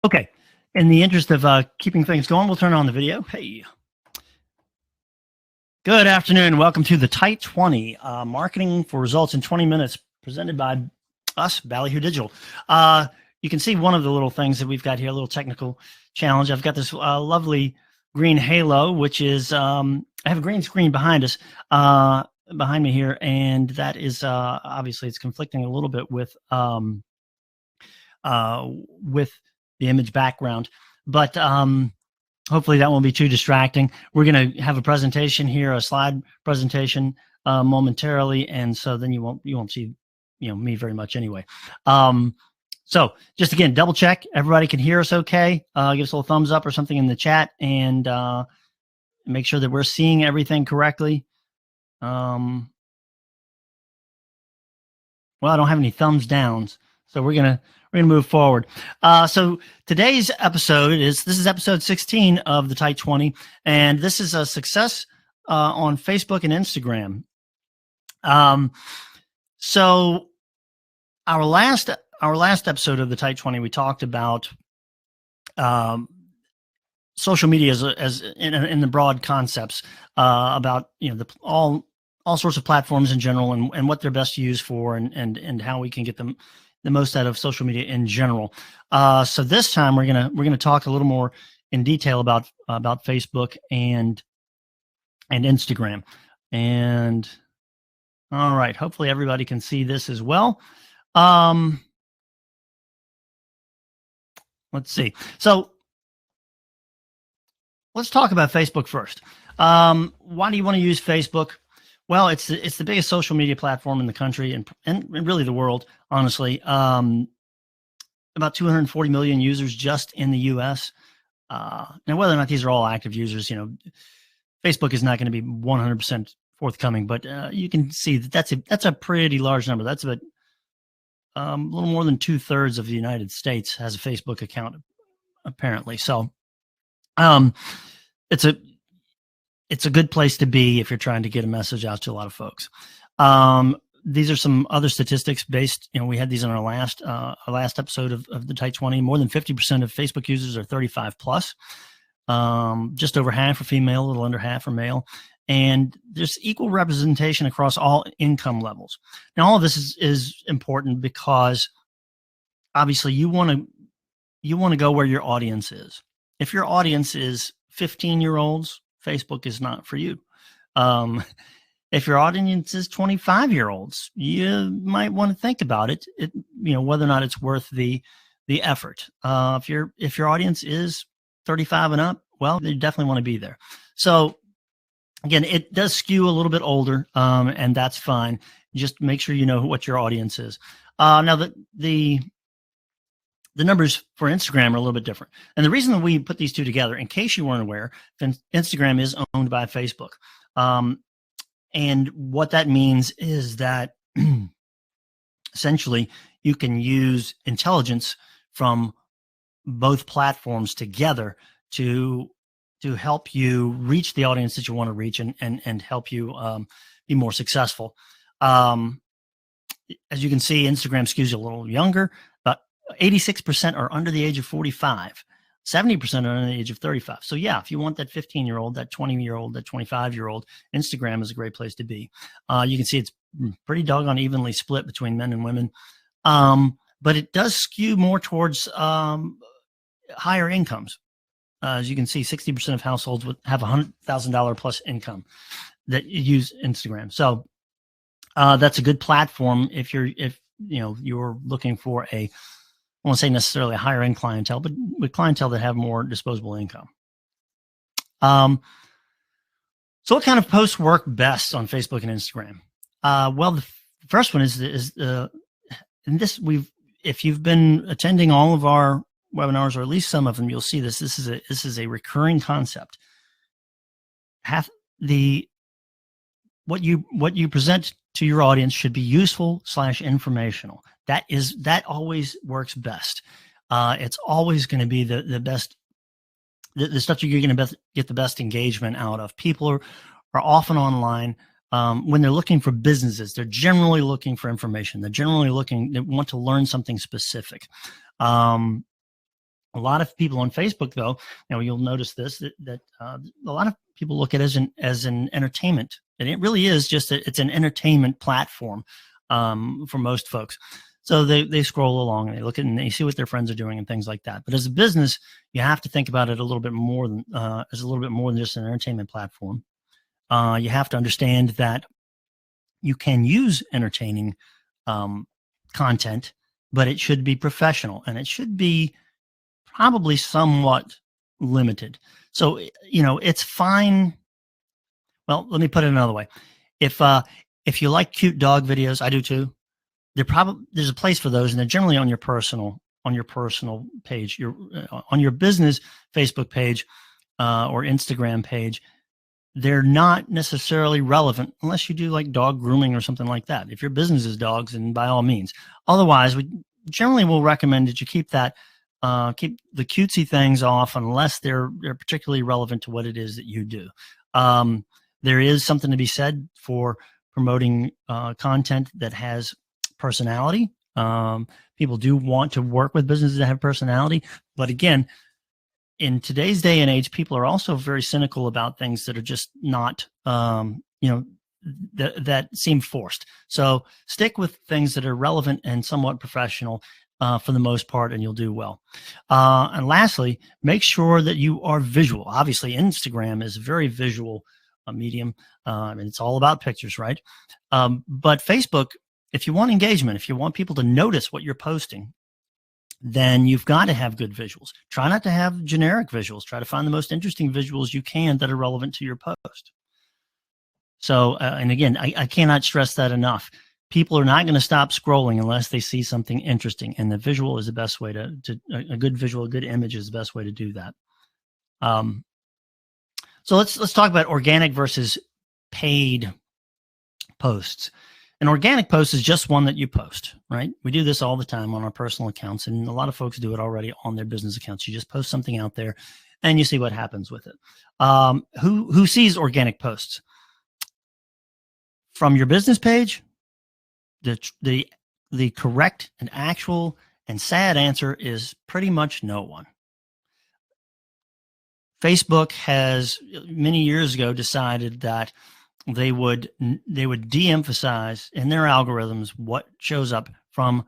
Okay. In the interest of keeping things going, we'll turn on the video. Hey. Good afternoon. Welcome to the Tight 20, Marketing for Results in 20 Minutes, presented by us, Ballyhoo Digital. You can see one of the little things that we've got here, a little technical challenge. I've got this lovely green halo, which is, I have a green screen behind us, behind me here, and that is obviously it's conflicting a little bit with the image background, but hopefully that won't be too distracting. We're going to have a presentation here, a slide presentation momentarily, and so then you won't see me very much anyway. So just again, double check everybody can hear us okay. Give us a little thumbs up or something in the chat, and make sure that we're seeing everything correctly. Well, I don't have any thumbs downs, so we're gonna move forward. So today's episode this is episode 16 of the Tight 20, and this is a success on Facebook and Instagram. So our last episode of the Tight 20, we talked about social media as in the broad concepts, about all sorts of platforms in general, and what they're best used for, and how we can get them the most out of social media in general. So this time we're gonna talk a little more in detail about Facebook and Instagram. And all right, hopefully everybody can see this as well. Let's see. So let's talk about Facebook first. Why do you want to use Facebook? Well, it's the biggest social media platform in the country and really the world, honestly. About 240 million users just in the U.S. Now, whether or not these are all active users, Facebook is not going to be 100% forthcoming, but you can see that's a pretty large number. That's about a little more than 2/3 of the United States has a Facebook account, apparently. So, it's a good place to be if you're trying to get a message out to a lot of folks. These are some other statistics based, we had these on our last episode of the Tight 20. More than 50% of Facebook users are 35 plus. Just over half are female, a little under half are male. And there's equal representation across all income levels. Now, all of this is important because obviously you want to go where your audience is. If your audience is 15-year-olds, Facebook is not for you. If your audience is 25-year-olds, you might want to think about it, whether or not it's worth the effort. If your audience is 35 and up, well, they definitely want to be there. So again, it does skew a little bit older, and that's fine. Just make sure you know what your audience is. Now the numbers for Instagram are a little bit different. And the reason that we put these two together, in case you weren't aware, Instagram is owned by Facebook. And what that means is that essentially you can use intelligence from both platforms together to help you reach the audience that you want to reach and help you be more successful. As you can see, Instagram skews a little younger. 86% are under the age of 45. 70% are under the age of 35. So yeah, if you want that 15-year-old, that 20-year-old, that 25-year-old, Instagram is a great place to be. You can see it's pretty doggone evenly split between men and women. But it does skew more towards higher incomes. As you can see, 60% of households would have $100,000 plus income that use Instagram. So that's a good platform if you're looking for I won't say necessarily a higher end clientele, but with clientele that have more disposable income. So what kind of posts work best on Facebook and Instagram? Well, the first one is and this if you've been attending all of our webinars, or at least some of them, you'll see this. This is a recurring concept. What you present to your audience should be useful / informational. That always works best. It's always going to be the best, the stuff you're going to get the best engagement out of. People are often online. When they're looking for businesses, they're generally looking for information. They want to learn something specific. A lot of people on Facebook, though, you'll notice this, that a lot of people look at it as an entertainment, and it really is just it's an entertainment platform for most folks. So they scroll along and they look at and they see what their friends are doing and things like that. But as a business, you have to think about it a little bit more than as a little bit more than just an entertainment platform. You have to understand that you can use entertaining content, but it should be professional and it should be probably somewhat limited. So, it's fine. Well, let me put it another way. If you like cute dog videos, I do too. There's a place for those, and they're generally on your personal page, on your business Facebook page or Instagram page. They're not necessarily relevant unless you do like dog grooming or something like that. If your business is dogs, then by all means. Otherwise, we generally will recommend that you keep the cutesy things off unless they're particularly relevant to what it is that you do. There is something to be said for promoting content that has personality. People do want to work with businesses that have personality, but again, in today's day and age, people are also very cynical about things that are just not, that seem forced. So stick with things that are relevant and somewhat professional for the most part, and you'll do well. And lastly, make sure that you are visual. Obviously, Instagram is a very visual medium, and it's all about pictures, right? But Facebook, if you want engagement, if you want people to notice what you're posting, then you've got to have good visuals. Try not to have generic visuals. Try to find the most interesting visuals you can that are relevant to your post. So, and again, I cannot stress that enough. People are not going to stop scrolling unless they see something interesting, and the visual is the best way to a good visual, a good image is the best way to do that. So let's talk about organic versus paid posts. An organic post is just one that you post, right? We do this all the time on our personal accounts, and a lot of folks do it already on their business accounts. You just post something out there, and you see what happens with it. Who sees organic posts? From your business page, the correct and actual and sad answer is pretty much no one. Facebook has many years ago decided that they would de-emphasize in their algorithms what shows up from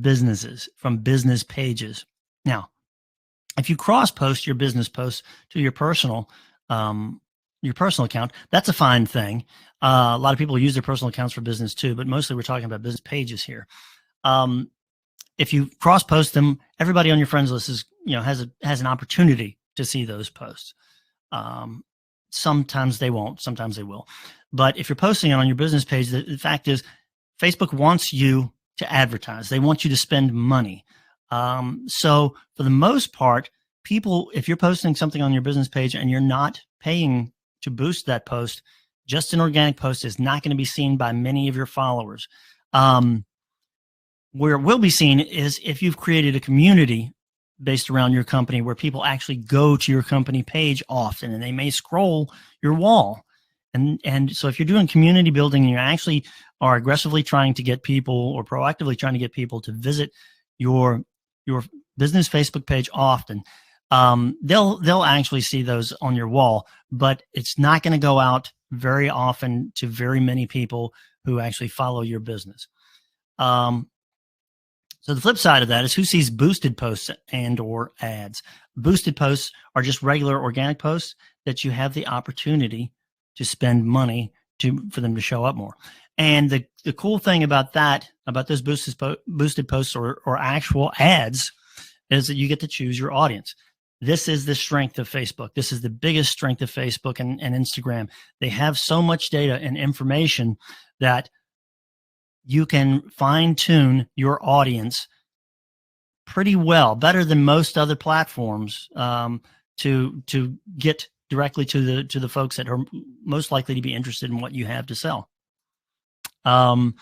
businesses, from business pages. Now, if you cross-post your business posts to your personal account, that's a fine thing. A lot of people use their personal accounts for business too, but mostly we're talking about business pages here. If you cross-post them, everybody on your friends list is, has an opportunity to see those posts. Sometimes they won't, sometimes they will. But if you're posting it on your business page, the fact is Facebook wants you to advertise. They want you to spend money. So for the most part, people, if you're posting something on your business page and you're not paying to boost that post, just an organic post is not going to be seen by many of your followers. Where it will be seen is if you've created a community based around your company where people actually go to your company page often and they may scroll your wall. And so if you're doing community building and you actually are aggressively trying to get people or proactively trying to get people to visit your business Facebook page often, they'll actually see those on your wall, but it's not going to go out very often to very many people who actually follow your business. So the flip side of that is who sees boosted posts and or ads. Boosted posts are just regular organic posts that you have the opportunity to spend money for them to show up more. And the cool thing about that, about those boosted posts or actual ads, is that you get to choose your audience. This is the strength of Facebook. This is the biggest strength of Facebook and Instagram. They have so much data and information that you can fine tune your audience pretty well, better than most other platforms, to get directly to the folks that are most likely to be interested in what you have to sell. So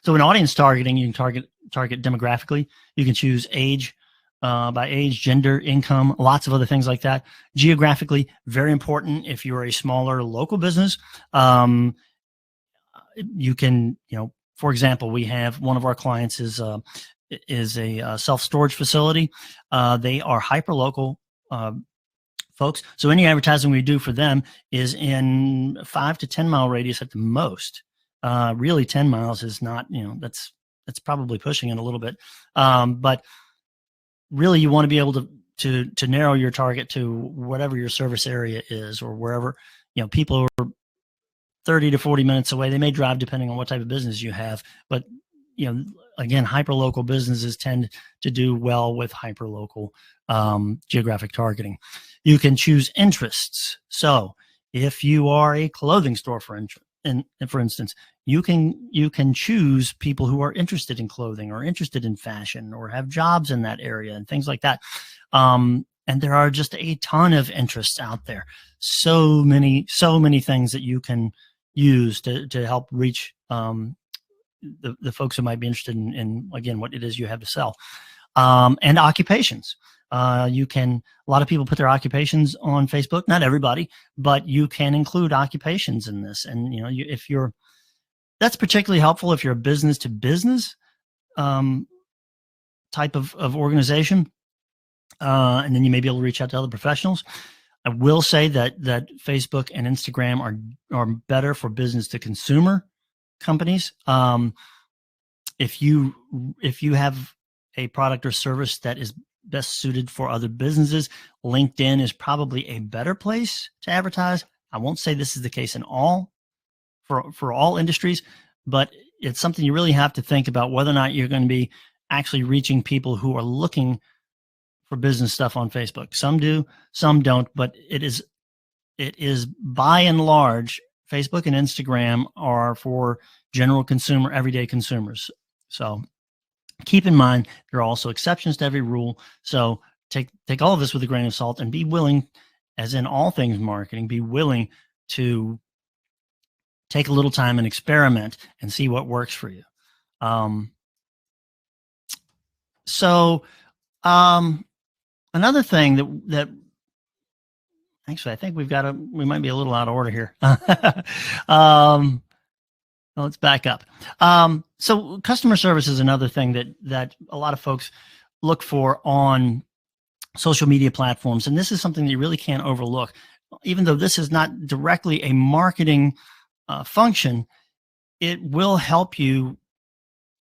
in audience targeting, you can target demographically. You can choose age, by age, gender, income, lots of other things like that. Geographically, very important if you're a smaller local business. You can, for example, we have one of our clients is is a self-storage facility. They are hyper-local folks. So any advertising we do for them is in 5 to 10 mile radius at the most. Really 10 miles is not, that's probably pushing it a little bit. But really you want to be able to narrow your target to whatever your service area is, or wherever, people are 30 to 40 minutes away. They may drive depending on what type of business you have, but again, hyper-local businesses tend to do well with hyper-local geographic targeting. You can choose interests. So if you are a clothing store, for instance, you can choose people who are interested in clothing or interested in fashion or have jobs in that area and things like that. And there are just a ton of interests out there. So many things that you can use to help reach the folks who might be interested in again, what it is you have to sell. And occupations. A lot of people put their occupations on Facebook, not everybody, but you can include occupations in this. And, that's particularly helpful if you're a business to business type of organization. And then you may be able to reach out to other professionals. I will say that Facebook and Instagram are better for business to consumer companies. If you have a product or service that is best suited for other businesses, LinkedIn is probably a better place to advertise. I won't say this is the case in for all industries, but it's something you really have to think about, whether or not you're going to be actually reaching people who are looking for business stuff on Facebook. Some do, some don't, but it is by and large, Facebook and Instagram are for general consumer, everyday consumers. So keep in mind, there are also exceptions to every rule. So take all of this with a grain of salt and be willing, as in all things marketing, be willing to take a little time and experiment and see what works for you. Another thing that actually, I think we might be a little out of order here. Let's back up. So customer service is another thing that a lot of folks look for on social media platforms. And this is something that you really can't overlook. Even though this is not directly a marketing function, it will help you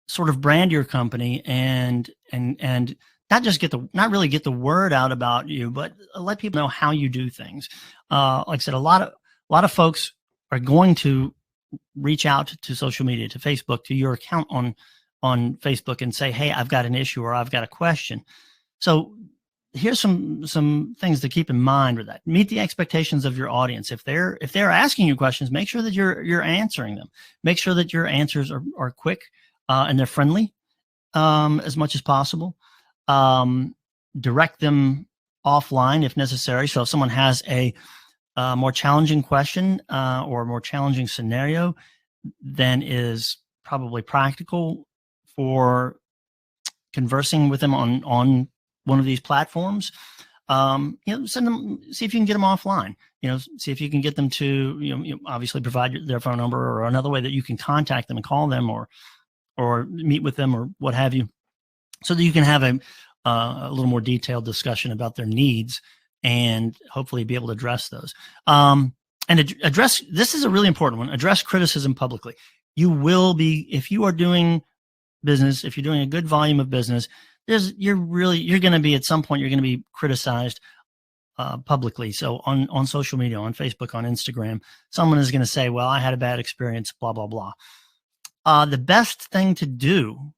sort of brand your company and not really get the word out about you, but let people know how you do things. Like I said, a lot of folks are going to reach out to social media, to Facebook, to your account on Facebook and say, hey, I've got an issue or I've got a question. So here's some things to keep in mind with that. Meet the expectations of your audience. If they're asking you questions, make sure that you're answering them. Make sure that your answers are quick and they're friendly as much as possible. Direct them offline if necessary. So if someone has a more challenging question or a more challenging scenario than is probably practical for conversing with them on one of these platforms, send them, see if you can get them offline, see if you can get them to, obviously provide their phone number or another way that you can contact them and call them or meet with them or what have you, so that you can have a little more detailed discussion about their needs and hopefully be able to address those. And address, this is a really important one, address criticism publicly. You will be, if you are doing business, if you're doing a good volume of business, you're going to be, at some point, you're going to be criticized publicly. So on social media, on Facebook, on Instagram, someone is going to say, well, I had a bad experience, blah, blah, blah. The best thing to do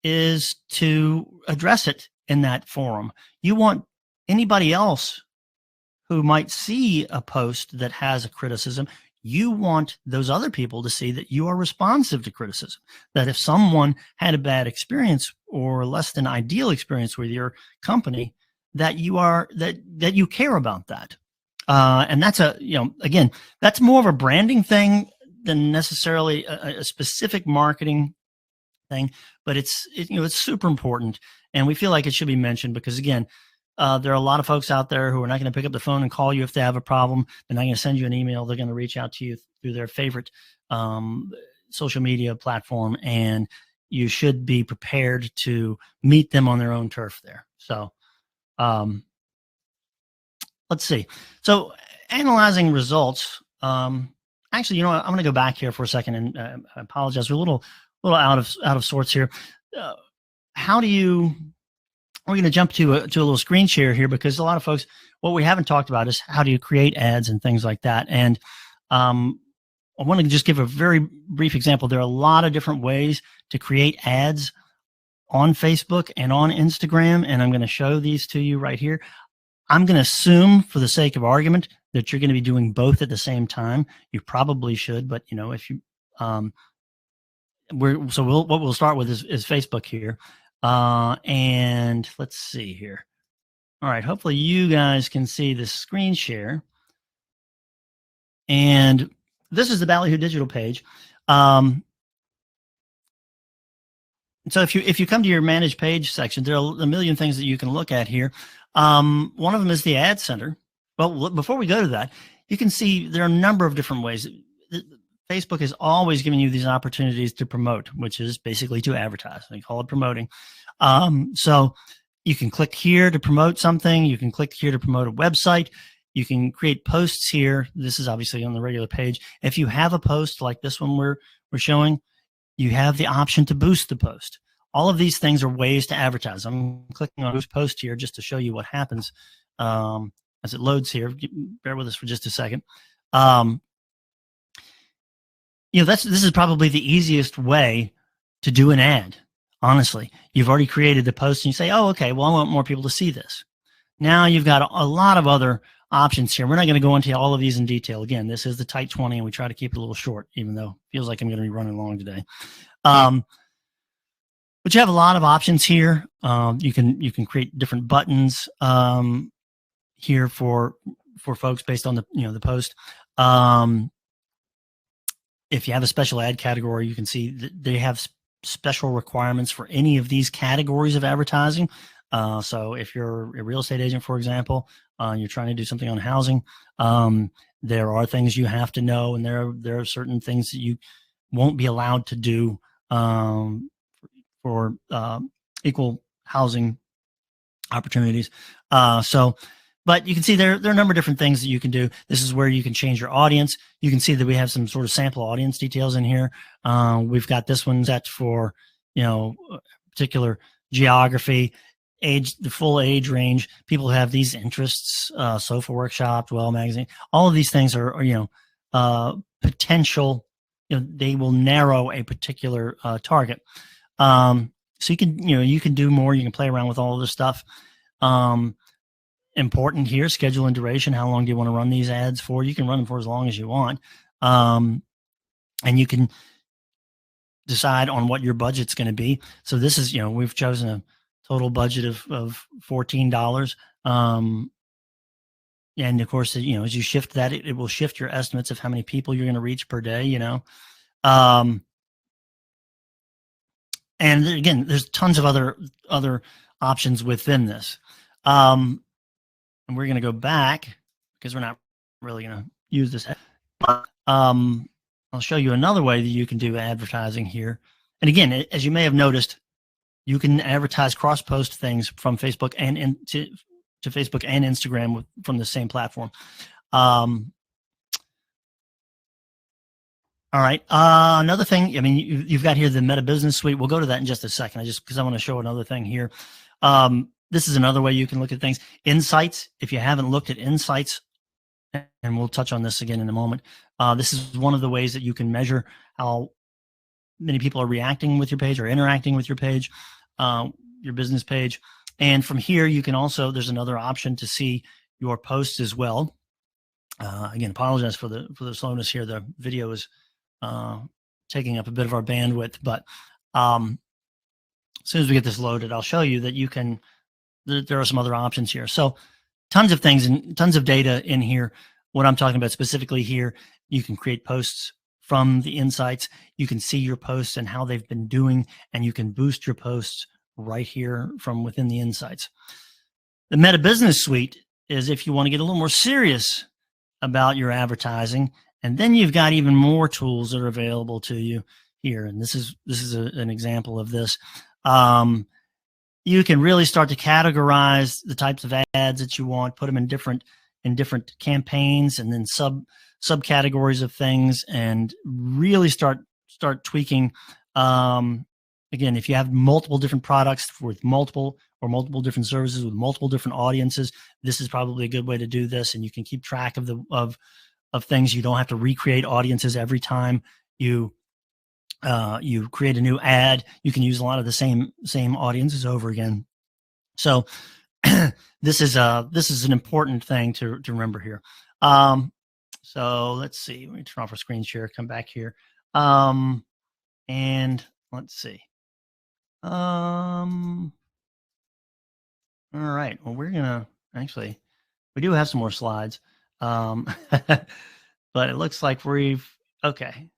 is to address it in that forum. You want anybody else who might see a post that has a criticism, you want those other people to see that you are responsive to criticism, that if someone had a bad experience or less than ideal experience with your company, that you care about that. And that's again, that's more of a branding thing than necessarily a specific marketing thing, but it's super important. And we feel like it should be mentioned because, again, there are a lot of folks out there who are not going to pick up the phone and call you if they have a problem. They're not going to send you an email. They're going to reach out to you through their favorite social media platform. And you should be prepared to meet them on their own turf there. So let's see. So analyzing results. Actually, you know what? I'm going to go back here for a second, and I apologize. We're a little out of sorts here. How do you? We're going to jump to a little screen share here, because a lot of folks, what we haven't talked about is how do you create ads and things like that. And I want to just give a very brief example. There are a lot of different ways to create ads on Facebook and on Instagram, and I'm going to show these to you right here. I'm going to assume, for the sake of argument, that you're going to be doing both at the same time. You probably should, but you know, if you what we'll start with is Facebook here, and let's see here. All right, hopefully you guys can see the screen share, and this is the Ballyhoo Digital page. So if you come to your manage page section, there are a million things that you can look at here. One of them is the Ad Center. Well, before we go to that, you can see there are a number of different ways. Facebook is always giving you these opportunities to promote, which is basically to advertise. They call it promoting. So you can click here to promote something. You can click here to promote a website. You can create posts here. This is obviously on the regular page. If you have a post like this one we're showing, you have the option to boost the post. All of these things are ways to advertise. I'm clicking on boost post here just to show you what happens as it loads here. Bear with us for just a second. You know, this is probably the easiest way to do an ad. Honestly, you've already created the post and you say, oh, okay, well, I want more people to see this. Now you've got a lot of other options here. We're not going to go into all of these in detail. Again, this is the Tight 20, and we try to keep it a little short, even though it feels like I'm going to be running long today. But you have a lot of options here. You can create different buttons here for folks based on the post. If you have a special ad category, you can see that they have special requirements for any of these categories of advertising. So if you're a real estate agent, for example, you're trying to do something on housing, there are things you have to know, and there are certain things that you won't be allowed to do for equal housing opportunities. But you can see there are a number of different things that you can do. This is where you can change your audience. You can see that we have some sort of sample audience details in here. We've got this one set for, particular geography, age, the full age range. People who have these interests, Sofa Workshop, Dwell Magazine. All of these things are potential. They will narrow a particular target. So you can do more. You can play around with all of this stuff. Important here, schedule and duration. How long do you want to run these ads for? You can run them for as long as you want. And you can decide on what your budget's going to be. So this is, we've chosen a total budget of $14. And of course, as you shift that, it will shift your estimates of how many people you're going to reach per day, and again, there's tons of other options within this. And we're going to go back because we're not really going to use this. But I'll show you another way that you can do advertising here. And again, as you may have noticed, you can advertise cross-post things from Facebook and to Facebook and Instagram from the same platform. All right. Another thing, you've got here the Meta Business Suite. We'll go to that in just a second. Because I want to show another thing here. This is another way you can look at things. Insights, if you haven't looked at Insights, and we'll touch on this again in a moment, this is one of the ways that you can measure how many people are reacting with your page or interacting with your page, your business page. And from here, you can also, there's another option to see your posts as well. Again, apologize for the slowness here. The video is taking up a bit of our bandwidth, but as soon as we get this loaded, I'll show you that there are some other options here. So tons of things and tons of data in here. What I'm talking about specifically here, you can create posts from the insights. You can see your posts and how they've been doing, and you can boost your posts right here from within the insights. The Meta Business Suite is if you want to get a little more serious about your advertising, and then you've got even more tools that are available to you here, and this is an example of this. You can really start to categorize the types of ads that you want, put them in different campaigns, and then subcategories of things, and really start tweaking. Again, if you have multiple different products with multiple different services with multiple different audiences, this is probably a good way to do this, and you can keep track of things. You don't have to recreate audiences every time you create a new ad. You can use a lot of the same audiences over again. So this is an important thing to remember here. So let's see. Let me turn off our screen share. Come back here, and let's see. All right. Well, we're gonna we do have some more slides, but it looks like okay.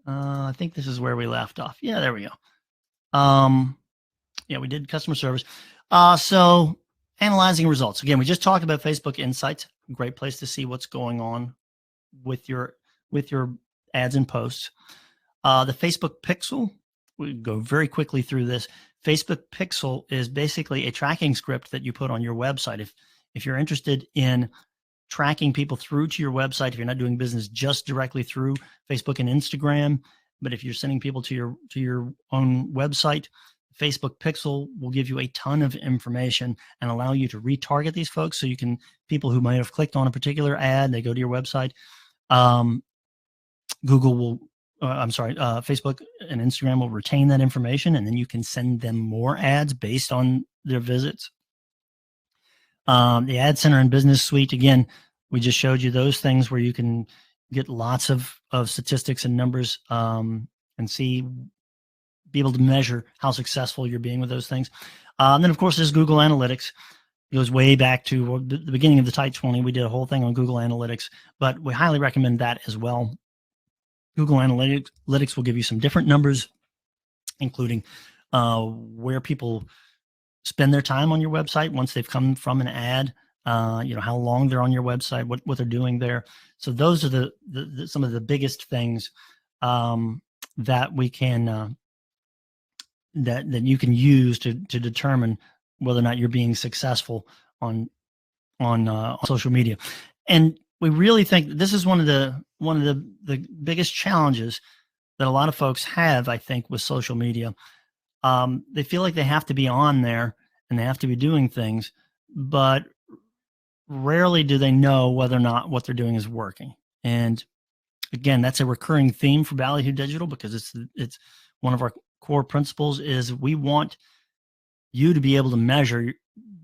I think this is where we left off. Yeah, there we go. Yeah, we did customer service. So analyzing results. Again, we just talked about Facebook Insights. Great place to see what's going on with your ads and posts. The Facebook Pixel. We go very quickly through this. Facebook Pixel is basically a tracking script that you put on your website. If you're interested in tracking people through to your website, if you're not doing business just directly through Facebook and Instagram, but if you're sending people to your own website, Facebook Pixel will give you a ton of information and allow you to retarget these folks. So you can, people who might have clicked on a particular ad, they go to your website. Facebook and Instagram will retain that information, and then you can send them more ads based on their visits. The Ad Center and Business Suite, again, we just showed you those things where you can get lots of statistics and numbers, and be able to measure how successful you're being with those things. And then, of course, there's Google Analytics. It goes way back to the beginning of the Tight 20. We did a whole thing on Google Analytics, but we highly recommend that as well. Google Analytics will give you some different numbers, including where people spend their time on your website once they've come from an ad, how long they're on your website, what they're doing there. So those are some of the biggest things that we can that you can use to determine whether or not you're being successful on social media. And we really think that this is one of the biggest challenges that a lot of folks have, I think, with social media. They feel like they have to be on there and they have to be doing things, but rarely do they know whether or not what they're doing is working. And again, that's a recurring theme for Ballyhoo Digital, because it's one of our core principles is we want you to be able to measure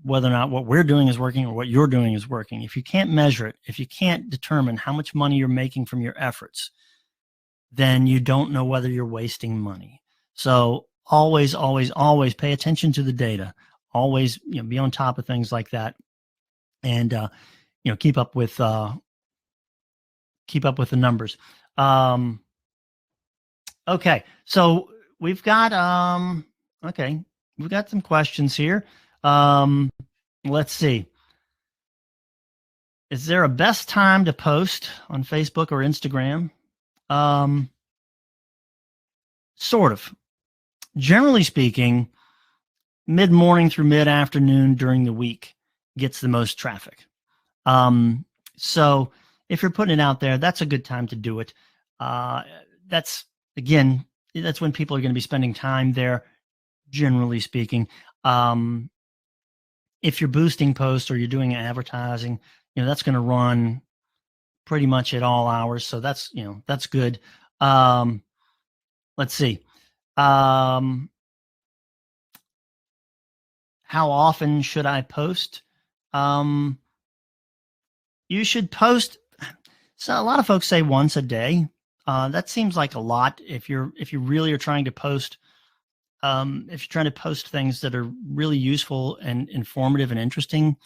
whether or not what we're doing is working or what you're doing is working. If you can't measure it, if you can't determine how much money you're making from your efforts, then you don't know whether you're wasting money. So always, always, always pay attention to the data. Always, be on top of things like that, and keep up with the numbers. Okay, so we've got some questions here. Let's see. Is there a best time to post on Facebook or Instagram? Sort of. Generally speaking, mid-morning through mid-afternoon during the week gets the most traffic. So if you're putting it out there, that's a good time to do it. That's when people are going to be spending time there, generally speaking. If you're boosting posts or you're doing advertising, that's going to run pretty much at all hours. So that's good. Let's see. How often should I post? You should post. So a lot of folks say once a day. That seems like a lot if you really are trying to post. If you're trying to post things that are really useful and informative and interesting,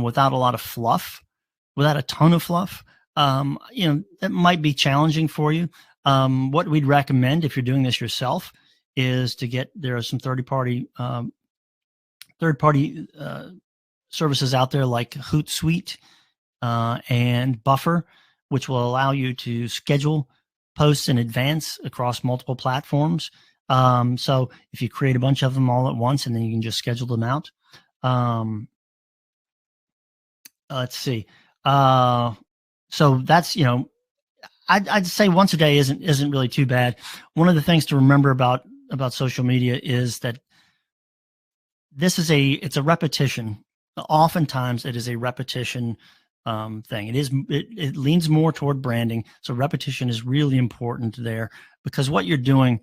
without a lot of fluff, without a ton of fluff, that might be challenging for you. What we'd recommend if you're doing this yourself is there are some third-party services out there like Hootsuite and Buffer, which will allow you to schedule posts in advance across multiple platforms. So if you create a bunch of them all at once, and then you can just schedule them out. Let's see. So that's, I'd say once a day isn't really too bad. One of the things to remember about social media is that it's a repetition. Oftentimes it is a repetition thing. It leans more toward branding. So repetition is really important there, because what you're doing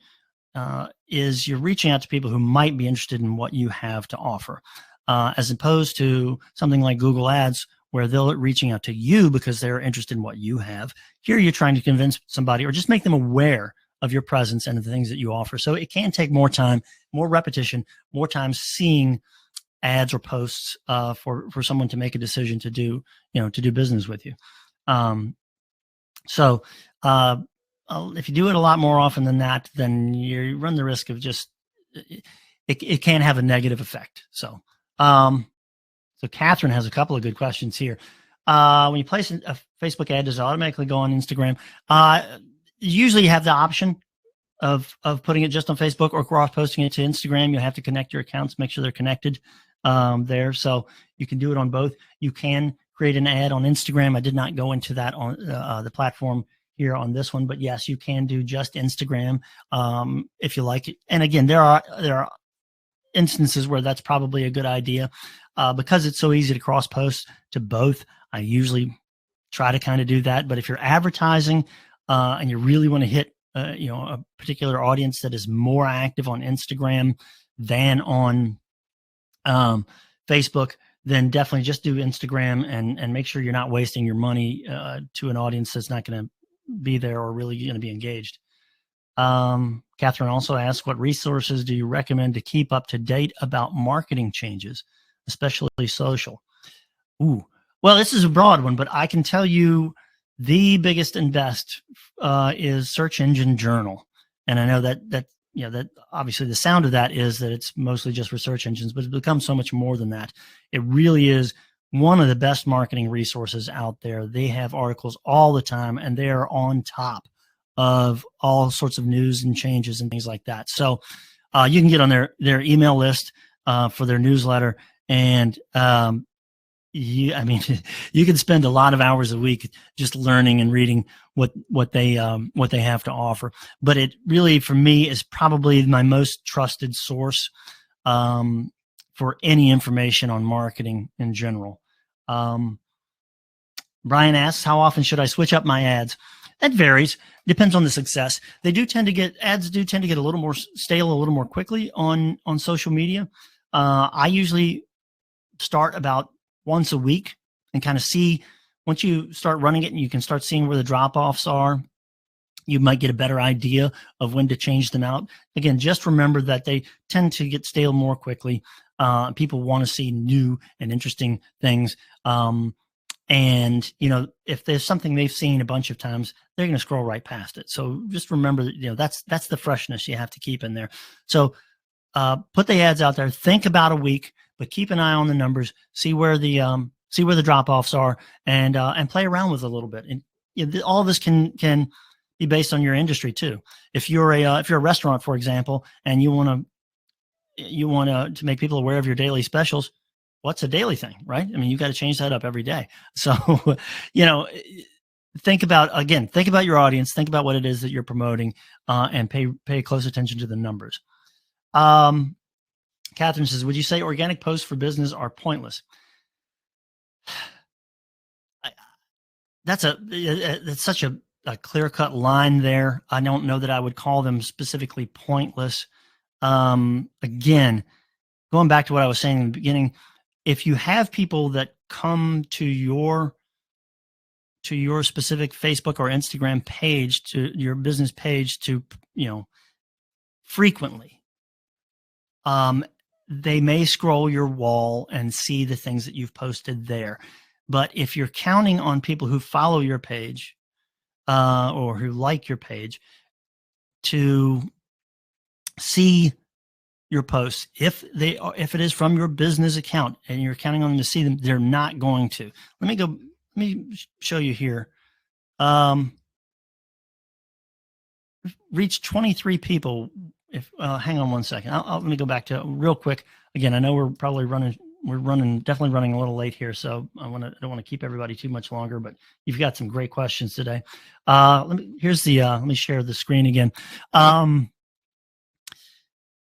is you're reaching out to people who might be interested in what you have to offer, as opposed to something like Google Ads, where they're reaching out to you because they're interested in what you have. Here you're trying to convince somebody or just make them aware of your presence and the things that you offer. So it can take more time, more repetition, more time seeing ads or posts for someone to make a decision to do business with you. So if you do it a lot more often than that, then you run the risk of just it can have a negative effect. So so Catherine has a couple of good questions here. When you place a Facebook ad, does it automatically go on Instagram? Usually you have the option of putting it just on Facebook or cross-posting it to Instagram. You have to connect your accounts, make sure they're connected there. So you can do it on both. You can create an ad on Instagram. I did not go into that on the platform here on this one, but yes, you can do just Instagram if you like it. And again, there are instances where that's probably a good idea. Because it's so easy to cross post to both, I usually try to kind of do that. But if you're advertising and you really want to hit a particular audience that is more active on Instagram than on Facebook, then definitely just do Instagram and make sure you're not wasting your money to an audience that's not going to be there or really going to be engaged. Catherine also asked, what resources do you recommend to keep up to date about marketing changes, especially social? Ooh, well, this is a broad one, but I can tell you the biggest and best is Search Engine Journal. And I know that obviously the sound of that is that it's mostly just for search engines, but it's become so much more than that. It really is one of the best marketing resources out there. They have articles all the time, and they are on top of all sorts of news and changes and things like that. So you can get on their email list for their newsletter, and you can spend a lot of hours a week just learning and reading what they have to offer. But it really, for me, is probably my most trusted source for any information on marketing in general. Brian asks, how often should I switch up my ads? That varies. Depends on the success. Ads do tend to get a little more stale a little more quickly on social media. I usually start about once a week and kind of see, once you start running it and you can start seeing where the drop-offs are, you might get a better idea of when to change them out. Again, just remember that they tend to get stale more quickly. People want to see new and interesting things. And, if there's something they've seen a bunch of times, they're going to scroll right past it. So just remember that, that's the freshness you have to keep in there. So put the ads out there, think about a week, but keep an eye on the numbers, see where the drop-offs are, and play around with it a little bit. And all of this can be based on your industry too. If you're a restaurant, for example, and you want to make people aware of your daily specials, what's a daily thing, right? I mean, you got to change that up every day. So, think about your audience, think about what it is that you're promoting, and pay close attention to the numbers. Catherine says, would you say organic posts for business are pointless? That's such a clear-cut line there. I don't know that I would call them specifically pointless. Again, going back to what I was saying in the beginning, if you have people that come to your specific Facebook or Instagram page, to your business page, to frequently, they may scroll your wall and see the things that you've posted there. But if you're counting on people who follow your page or who like your page to see your posts, if it is from your business account and you're counting on them to see them, they're not going to. Let me show you here. reached 23 people. If hang on one second, let me go back to real quick. Again, I know we're definitely running a little late here, so I don't want to keep everybody too much longer. But you've got some great questions today. Let me share the screen again.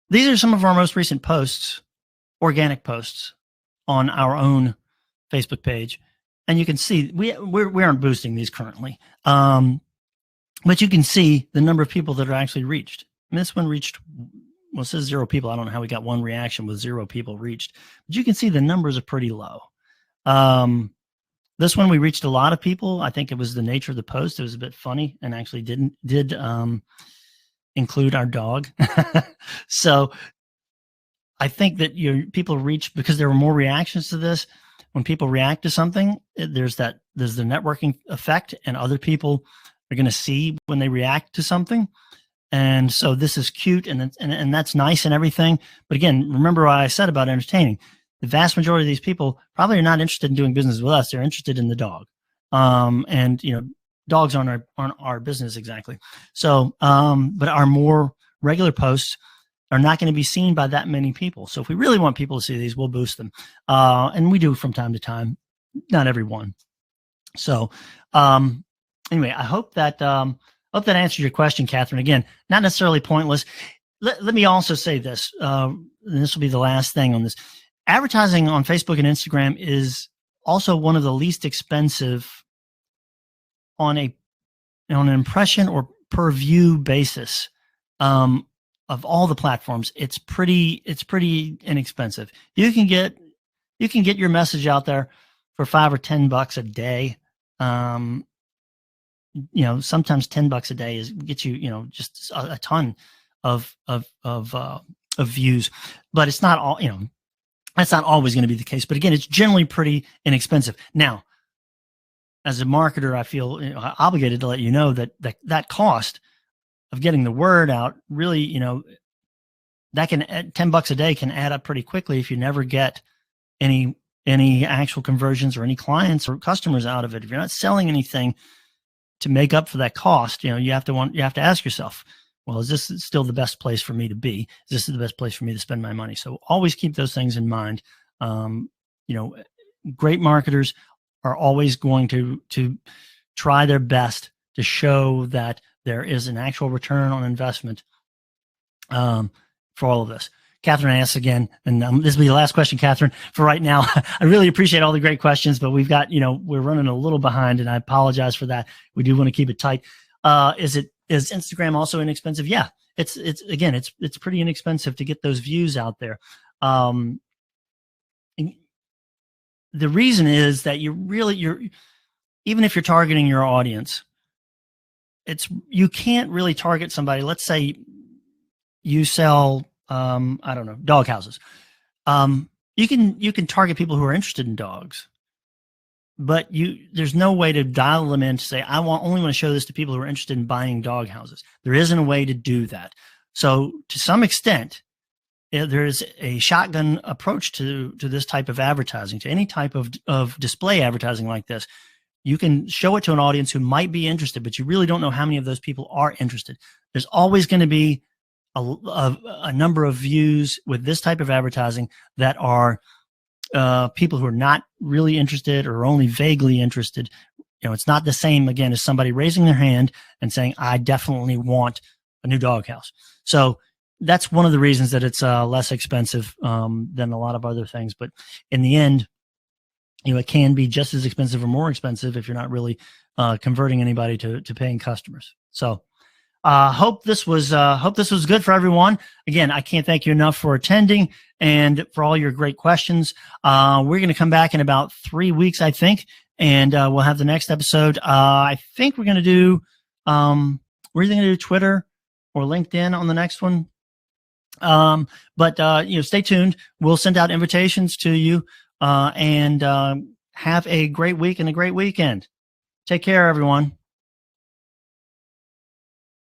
These are some of our most recent posts, organic posts on our own Facebook page, and you can see we aren't boosting these currently. But you can see the number of people that are actually reached. And this one reached, well, it says 0 people. I don't know how we got one reaction with 0 people reached, but you can see the numbers are pretty low. This one we reached a lot of people. I think it was the nature of the post. It was a bit funny and actually did include our dog. So I think that people reach because there were more reactions to this. When people react to something, there's the networking effect, and other people are going to see when they react to something. And so this is cute and that's nice and everything. But again, remember what I said about entertaining. The vast majority of these people probably are not interested in doing business with us. They're interested in the dog. And dogs aren't our business exactly. So, but our more regular posts are not going to be seen by that many people. So if we really want people to see these, we'll boost them. And we do from time to time, not everyone. So, anyway, I hope that answers your question, Catherine. Again, not necessarily pointless. Let me also say this, and this will be the last thing on this. Advertising on Facebook and Instagram is also one of the least expensive on an impression or per view basis of all the platforms. It's pretty inexpensive. You can get your message out there for $5 or $10 a day. Sometimes $10 a day gets you, just a ton of views, but it's not all, that's not always going to be the case. But again, it's generally pretty inexpensive. Now, as a marketer, I feel obligated to let you know that cost of getting the word out really, that can $10 a day can add up pretty quickly if you never get any actual conversions or any clients or customers out of it. If you're not selling anything to make up for that cost, you have to ask yourself, well, is this still the best place for me to be? Is this the best place for me to spend my money? So always keep those things in mind. Great marketers are always going to try their best to show that there is an actual return on investment for all of this. Catherine asks again, and this will be the last question, Catherine, for right now. I really appreciate all the great questions, but we've got, we're running a little behind, and I apologize for that. We do want to keep it tight. Is Instagram also inexpensive? Yeah, it's pretty inexpensive to get those views out there. The reason is that even if you're targeting your audience, you can't really target somebody. Let's say you sell, I don't know, dog houses. You can target people who are interested in dogs, but there's no way to dial them in to say, only want to show this to people who are interested in buying dog houses. There isn't a way to do that. So to some extent, there is a shotgun approach to this type of advertising, to any type of display advertising like this. You can show it to an audience who might be interested, but you really don't know how many of those people are interested. There's always going to be a number of views with this type of advertising that are people who are not really interested or only vaguely interested. It's not the same, again, as somebody raising their hand and saying, I definitely want a new doghouse. So that's one of the reasons that it's less expensive than a lot of other things. But in the end, it can be just as expensive or more expensive if you're not really converting anybody to paying customers. So hope this was good for everyone. Again, I can't thank you enough for attending and for all your great questions. We're going to come back in about 3 weeks, I think, and we'll have the next episode. I think we're going to do we're either going to do Twitter or LinkedIn on the next one. But stay tuned. We'll send out invitations to you, and have a great week and a great weekend. Take care, everyone.